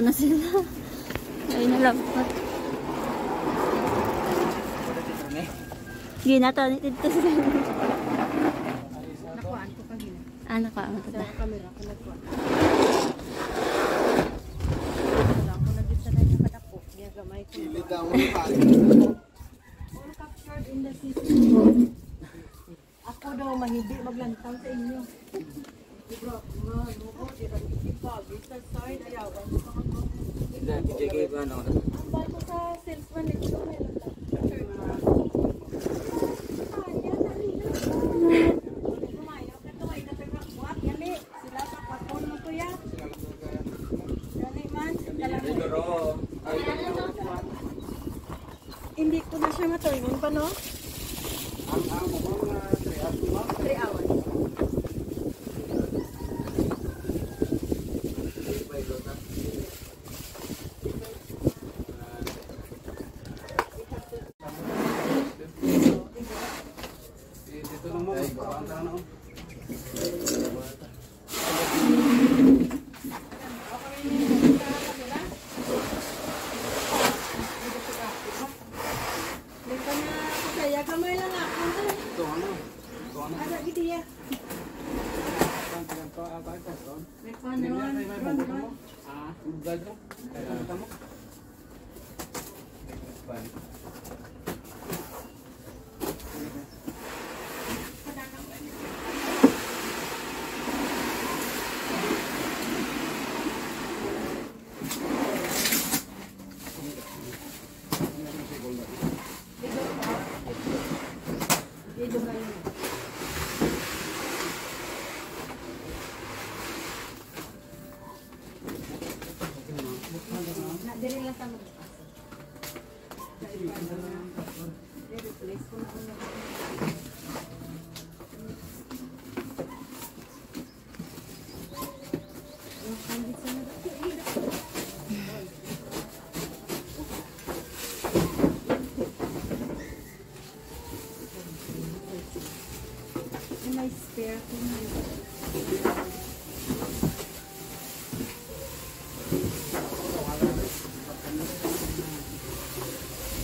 na sila. Ay nalapot. Gina to ni dito sila. Nakuhaan ko pa gina. Ah, nakuhaan ko ta. Sa camera ko nagkuhaan. Wala ko na dito na yung kadako. Niya gamay ko. All captured in the system. Ako daw mahindi maglantaw sa inyo. Bro, ano ko, dirang ikipag. Sa side, ayawan. Ang bato sa salesman nito. Hindi ko na siya matuloy pa, no? 3 hours. Kamay lang ako. Ito ano? Ada gitu ya. May panon. Ah, ugal mo. Kamu. Diri lang sa mga replace ko na una. May spare ko na.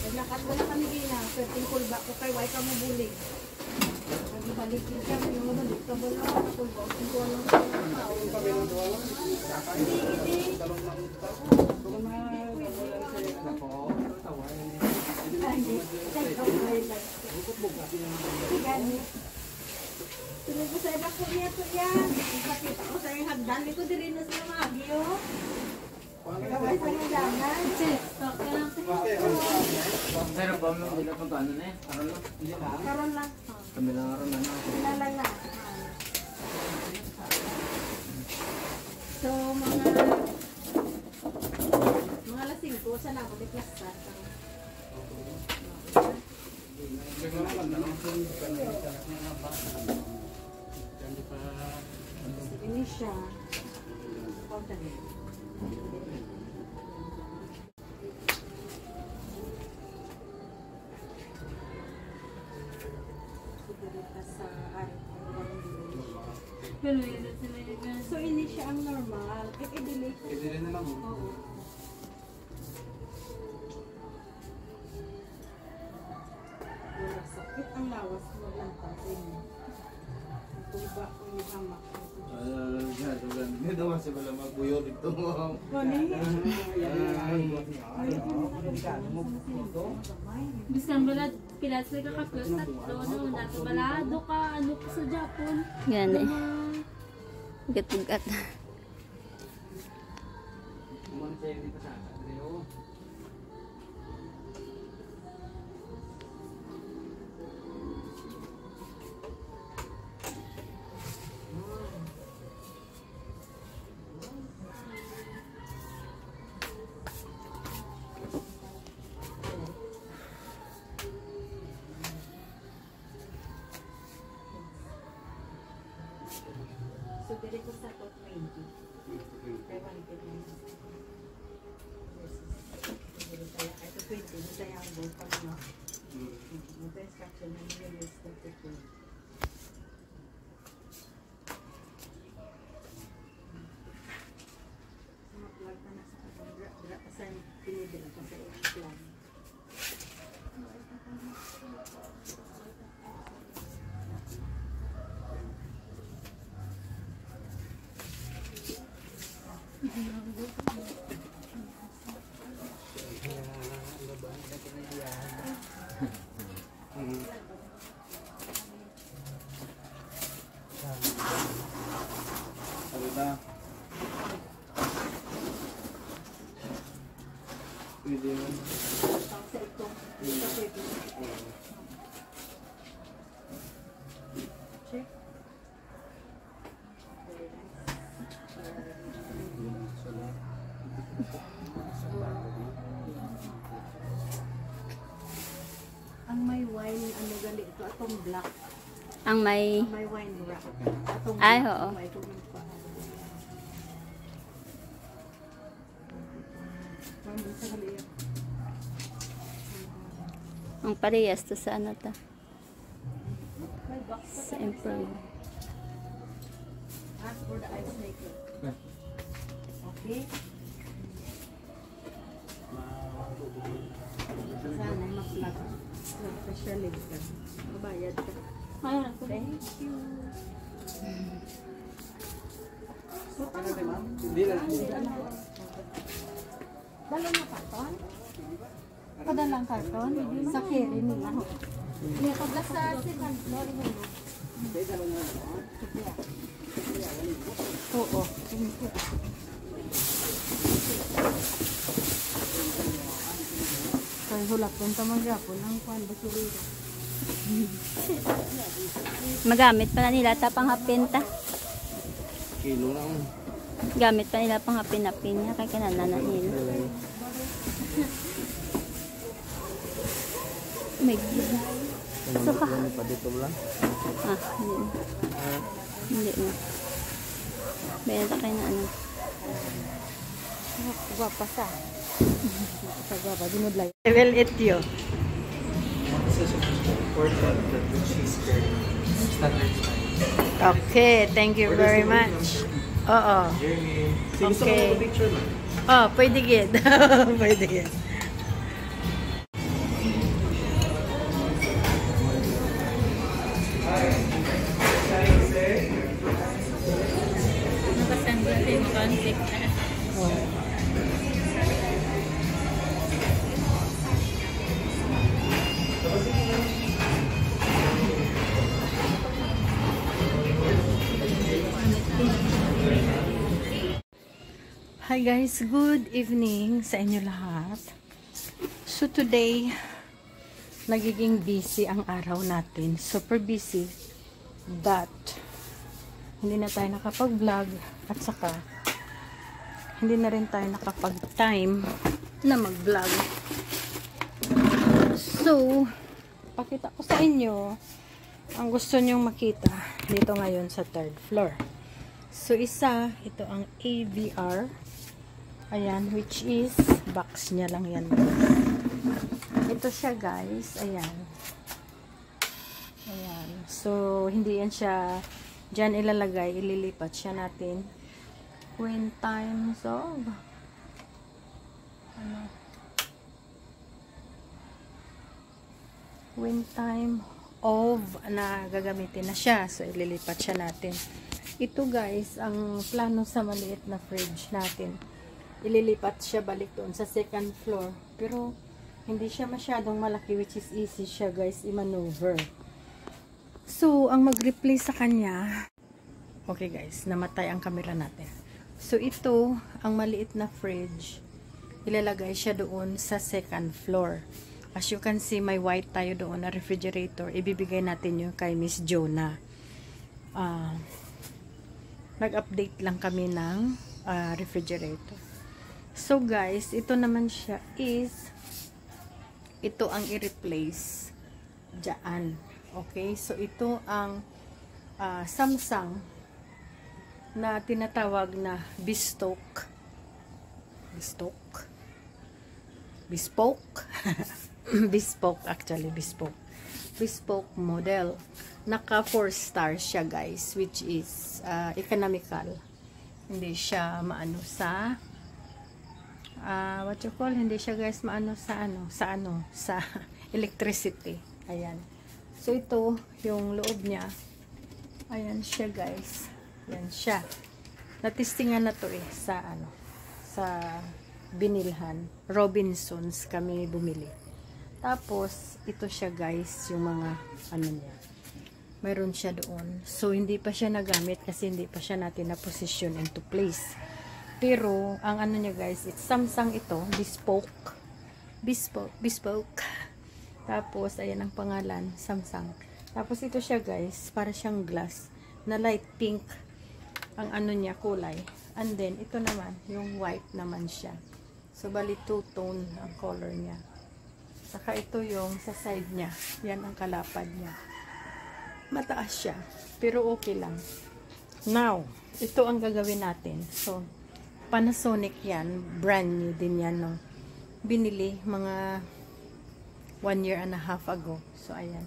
Naglakad mo na kami gina, pwedeng kulba ko kay Wai ka mo bulig. Nagbalik din siya, may mga balik ka ba na, kulba ko kung ano sa tao. Hindi, hindi. Tuloy ko sa iba ko niya to yan. Ipakita ko sa yung hagdan, ito din na sa mga agyo. Kaway sa mga daman. Pero ba mo bila pang ano na eh? Karon lang. Kami lang aron na. Sila lang na. So, mga lasing ko, sana ako di plastar. Ini siya. So ini siya ang normal. I-delay ko. I-delay na lang. Oo. Wala sakit ang lawas ko maglantang sa inyo. Tuba ko yung hamak. Hindi daw kasi wala magbuyo dito. Biskan balad pilas ka kapos tatlo no nato balado ka ano ko sa Japon. Gani. Ugat-ugat. So, dili ko sa top 20. Kaya 150. Ito 20. Ito yung gold pag no. Ito yung structure na yung list of the two. Mag-vlog ka na sa kanila. lang. Ano na? Pwede mo. Sa itong, sa pwede. Check. Ang may wine, ano gali ito, atong black. Ang may... Ang may wine rack. Atong Ay, black, oo. may tubig pa. Mami, sa gali yan. Ang parehas to sa ano ta. May box pa Sa improve. Ask for the ice maker. Okay? Sana ay mag-vlog. Especially ka. Mabayad ka. Ayun ako. Thank you. Hindi lang. Dala na karton? Padalang karton? Sa carry nila. May pagla sa second floor mo. Oo. Kaya hulap kung tamagapon ang kwan basurira. Magamit pa na nila tapang hapin ta. Kilo lang. Gamit pa nila pang hapin-hapin niya kay kanana nila. May gila. So ka. Ano pa dito lang? Ah, hindi na. Hindi na. Benta kayo na ano. Guwapa sa. Sa guwapa, dinudlay. I will eat you. This is important that she's standard size. Okay, thank you very much. Oo. Jeremy. Gusto Okay. mo picture mo? Oh, pwede gid. Pwede gid. Nakasend natin yung contact. Hi guys, good evening sa inyo lahat. So today, nagiging busy ang araw natin. Super busy. But, hindi na tayo nakapag-vlog at saka, hindi na rin tayo nakapag-time na mag-vlog. So, pakita ko sa inyo ang gusto nyong makita dito ngayon sa third floor. So, isa, ito ang AVR. Ayan, which is, box niya lang yan. Ito siya guys, ayan. Ayan. So, hindi yan siya, dyan ilalagay, ililipat siya natin. When times of, ano, when time of, na gagamitin na siya. So, ililipat siya natin. Ito guys, ang plano sa maliit na fridge natin. Ililipat siya balik doon sa second floor. Pero, hindi siya masyadong malaki, which is easy siya guys i-maneuver. So, ang mag-replace sa kanya, okay guys, namatay ang camera natin. So, ito, ang maliit na fridge, ilalagay siya doon sa second floor. As you can see, may white tayo doon na refrigerator. Ibibigay natin yung kay Miss Jonah. Nag-update lang kami ng refrigerator. So guys, ito naman siya is, ito ang i-replace dyan. Okay, so ito ang Samsung na tinatawag na bespoke actually, bespoke model. Naka 4 stars siya guys, which is economical. Hindi siya maano sa what you call, hindi siya guys maano sa electricity. Ayan. So ito yung loob niya. Ayan siya guys. Yan siya. Natistingan na to sa binilhan. Robinsons kami bumili. Tapos ito siya guys, yung mga niya. Mayroon siya doon. So hindi pa siya nagamit kasi hindi pa siya natin na position into place. Pero ang niya guys, it's Samsung ito, bespoke. Tapos ayan ang pangalan, Samsung. Tapos ito siya guys, para siyang glass na light pink ang niya kulay. And then ito naman, yung white naman siya. So bali two-tone ang color niya. Saka ito yung sa side niya. Yan ang kalapad niya. Mataas siya, pero okay lang. Now, ito ang gagawin natin. So Panasonic yan, brand new din yan no. Binili mga 1.5 years ago. So ayan.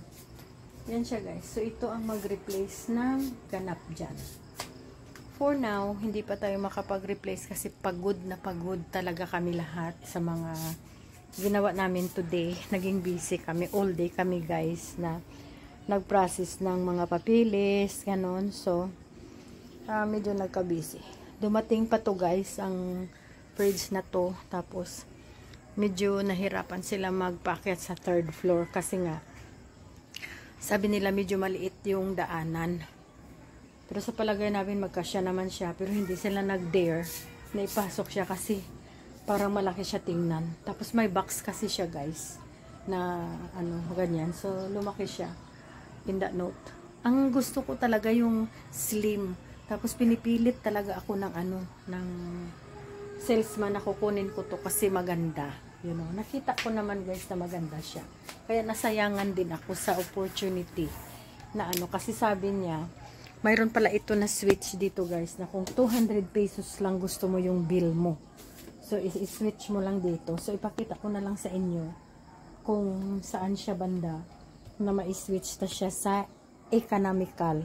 Yan siya guys. So ito ang mag-replace ng ganap dyan. For now, hindi pa tayo makapag-replace kasi pagod na pagod talaga kami lahat sa mga ginawa namin today. Naging busy kami, all day kami guys na nag-process ng mga papilis, ganon. So medyo nagka-busy. Dumating pa to guys ang fridge na to, tapos medyo nahirapan sila magpaakyat sa 3rd floor kasi nga sabi nila medyo maliit yung daanan. Pero sa palagay namin magkasya naman siya, pero hindi sila nag-dare na ipasok siya kasi parang malaki siya tingnan. Tapos may box kasi siya guys na ganyan. So lumaki siya in that note. Ang gusto ko talaga yung slim. Tapos pinipilit talaga ako ng ng salesman na kukunin ko to kasi maganda. You know, nakita ko naman guys na maganda siya. Kaya nasayangan din ako sa opportunity na kasi sabi niya, mayroon pala ito na switch dito guys na kung 200 pesos lang gusto mo yung bill mo. So i-switch mo lang dito. So ipakita ko na lang sa inyo kung saan siya banda na ma-switch na siya sa economical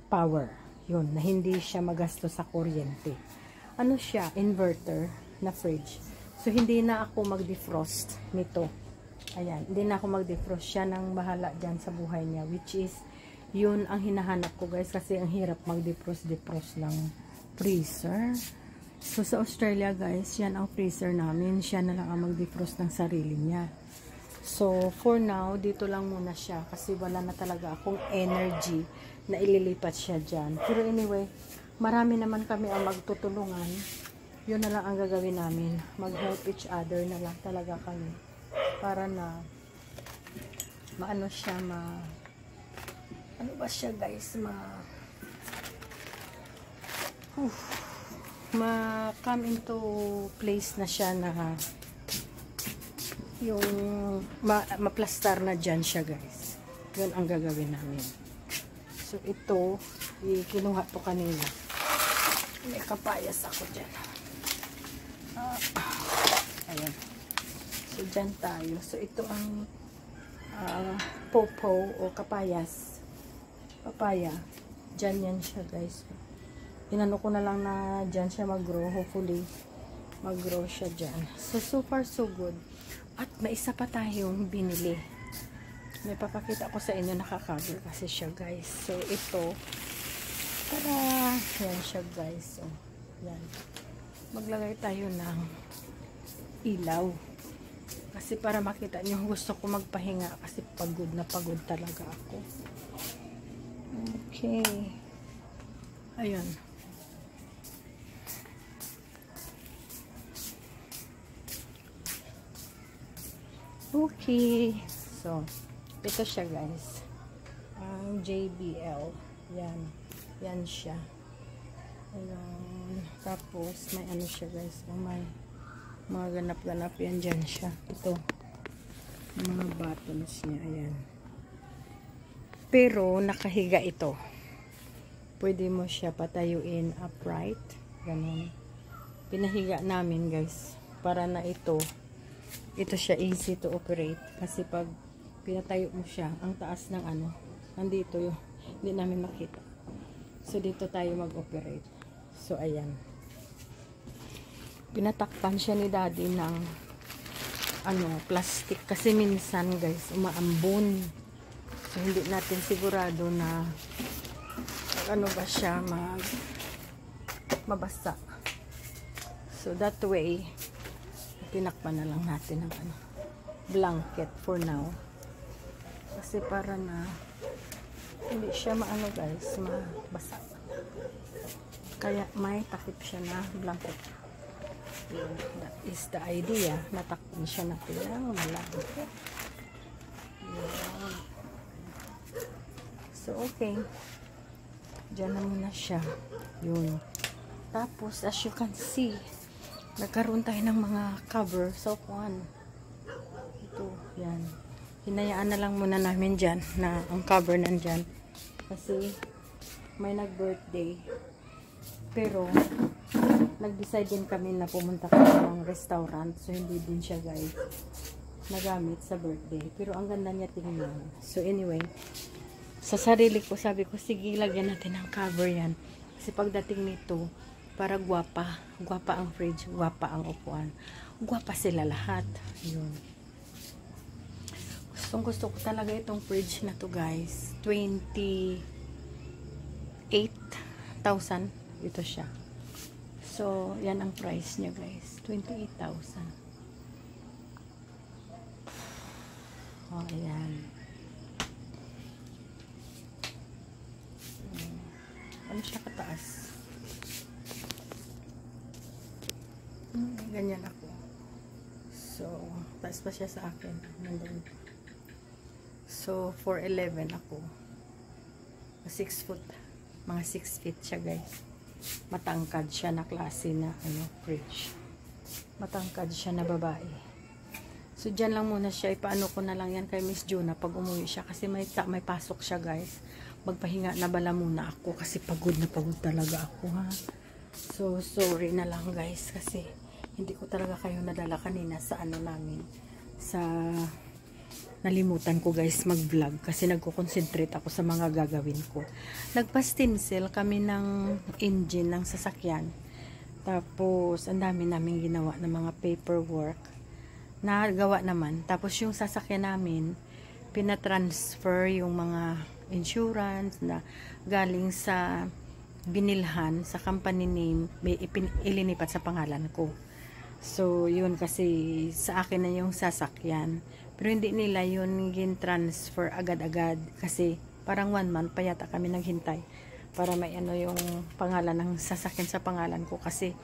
power. Yun, na hindi siya magasto sa kuryente. Ano siya? Inverter na fridge. So, hindi na ako mag-defrost nito. Ayan, hindi na ako mag-defrost. Siya nang bahala dyan sa buhay niya. Which is, yun ang hinahanap ko guys. Kasi ang hirap mag-defrost ng freezer. So, sa Australia guys, yan ang freezer namin. Siya na lang ang mag-defrost ng sarili niya. So, for now, dito lang muna siya. Kasi wala na talaga akong energy na ililipat siya dyan. Pero anyway, marami naman kami ang magtutulungan. Yun na lang ang gagawin namin. Mag-help each other na lang talaga kami. Para na maano siya, ano ba siya guys, come into place na siya na yung maplastar na dyan siya guys. Yun ang gagawin namin. So ito, kinuha to kanina. May kapayas ako dyan. Ayan. So dyan tayo. So ito ang popo o kapayas. Papaya. Dyan yan siya guys. Inano ko na lang na dyan siya mag-grow. Hopefully mag-grow siya dyan. So far so good. At may isa pa tayong binili. May papakita ko sa inyo, nakaka-cover kasi siya guys. So ito, para yan siya guys. So yan. Maglagay tayo ng ilaw. Kasi para makita nyo, gusto ko magpahinga kasi pagod na pagod talaga ako. Okay. Ayun. Okay. So, ito siya guys. Ang JBL. Yan. Yan siya. Ayan. Tapos, may ano siya guys. May mga ganap-ganap yan dyan siya. Ito. Mga buttons niya. Ayan. Pero, nakahiga ito. Pwede mo siya patayuin upright. Ganun. Pinahiga namin guys. Para na ito siya easy to operate. Kasi pag pinatayo mo siya, ang taas ng nandito yung, hindi namin makita. So, dito tayo mag-operate. So, ayan. pinatakpan siya ni daddy ng plastic kasi minsan guys umaambon, so hindi natin sigurado na ano ba siya mabasa, so that way tinakpan na lang natin ng blanket for now kasi para na hindi siya guys mabasa, kaya may takip siya na blanket. That is the idea. Natakpan siya natin ng malaki. So, okay. Diyan na muna siya. Yun. Tapos, as you can see, nagkaroon tayo ng mga cover. So, ito. Yan. Hinayaan na lang muna namin dyan na ang cover nandyan. Kasi, may nag-birthday. Pero, nag-decide din kami na pumunta kami ng restaurant. So, hindi din siya guys nagamit sa birthday. Pero, ang ganda niya tingnan. So, anyway, sa sarili ko, sabi ko, sige, lagyan natin ng cover yan. Kasi pagdating nito, para gwapa. Gwapa ang fridge, gwapa ang upuan. Gwapa sila lahat. Yun. Gusto ko talaga itong fridge na to guys. 28,000. Ito siya. So, yan ang price niya guys. 28,000. Oh, ayan. Ano siya kataas? Ganyan ako. So, taas pa siya sa akin. Nandun. So, 4'11" ako. 6 foot. Mga 6 feet siya guys. Matangkad siya na klase na fridge. Matangkad siya na babae. So, dyan lang muna siya. Ipaano ko na lang yan kay Miss Juna pag umuwi siya. Kasi may pasok siya guys. Magpahinga na bala muna ako. Kasi pagod na pagod talaga ako ha. So, sorry na lang guys. Kasi hindi ko talaga kayo nadala kanina sa namin. Sa nalimutan ko guys mag-vlog kasi nagko-concentrate ako sa mga gagawin ko. Nagpa-stencil kami ng engine ng sasakyan. Tapos ang dami namin ginawa ng mga paperwork. Nagawa naman. Tapos yung sasakyan namin, pinatransfer yung mga insurance na galing sa binilhan sa company name, ilinipat sa pangalan ko. So, yun kasi sa akin na yung sasakyan. Pero hindi nila yun gin-transfer agad-agad kasi parang 1 month pa yata kami naghintay para may yung pangalan ng sasakyan sa pangalan ko kasi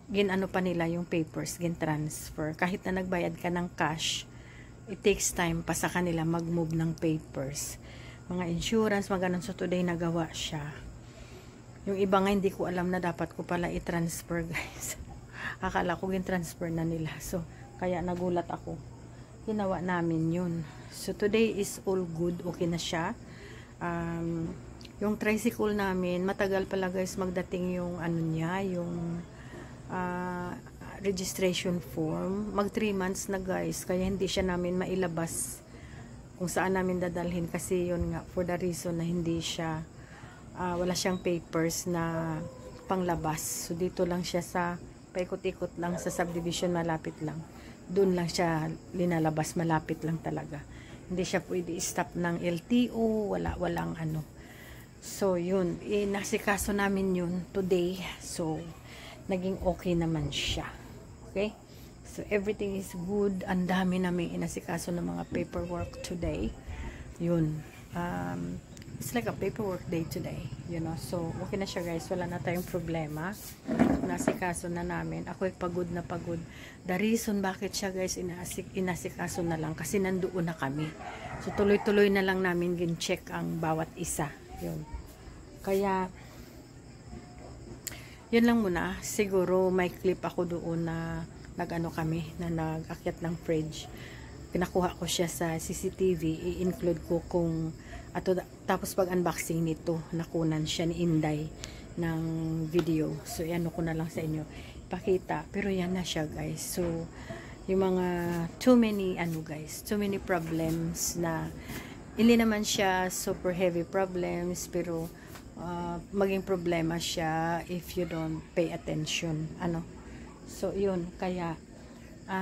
gin-ano pa nila yung papers, gin-transfer. Kahit na nagbayad ka ng cash, it takes time pa sa kanila mag-move ng papers. Mga insurance, mga ganun. So, today nagawa siya. Yung iba nga hindi ko alam na dapat ko pala i-transfer guys. Akala ko gin-transfer na nila. So, kaya nagulat ako. Ginawa namin yun. So, today is all good. Okay na siya. Yung tricycle namin, matagal pala guys magdating yung niya, yung registration form. Mag 3 months na guys. Kaya hindi siya namin mailabas kung saan namin dadalhin. Kasi yun nga, for the reason na hindi siya, wala siyang papers na panglabas. So, dito lang siya sa paikot-ikot lang sa subdivision, malapit lang. Doon lang siya linalabas, malapit lang talaga. Hindi siya pwede i-stop ng LTO, walang So, yun. Nasikaso namin yun today. So, naging okay naman siya. Okay? So, everything is good. Ang dami namin inasikaso ng mga paperwork today. Yun. It's like a paperwork day today, you know. So, okay na siya guys. Wala na tayong problema. Nasikaso na namin. Ako'y pagod na pagod. The reason bakit siya guys inasikaso na lang kasi nandoon na kami. So, tuloy-tuloy na lang namin gin-check ang bawat isa. Yun. Kaya, yun lang muna. Siguro may clip ako doon na kami, na nag-akyat ng fridge. Pinakuha ko siya sa CCTV. I-include ko kung tapos pag unboxing nito, nakunan siya ni Inday ng video. So, yan ko na lang sa inyo pakita. Pero yan na siya guys. So, yung mga too many problems na hindi naman siya super heavy problems, pero maging problema siya if you don't pay attention. So yun, kaya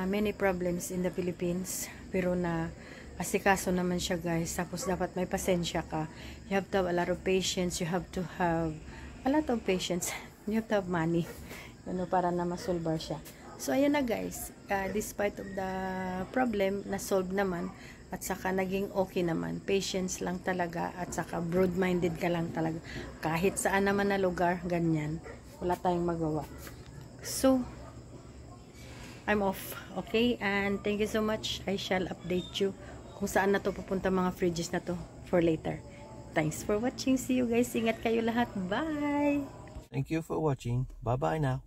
many problems in the Philippines, pero na asikaso naman siya guys. Tapos dapat may pasensya ka. You have to have a lot of patience. You have to have a lot of patience. You have to have money para na masolbar siya. So ayan na guys, despite of the problem, na-solve naman at saka naging okay naman. Patience lang talaga at saka broad-minded ka lang talaga. Kahit saan naman na lugar, ganyan. Wala tayong magawa. So I'm off. Okay? And thank you so much. I shall update you kung saan na to pupunta mga fridges na to for later. Thanks for watching. See you guys. Ingat kayo lahat. Bye! Thank you for watching. Bye-bye now.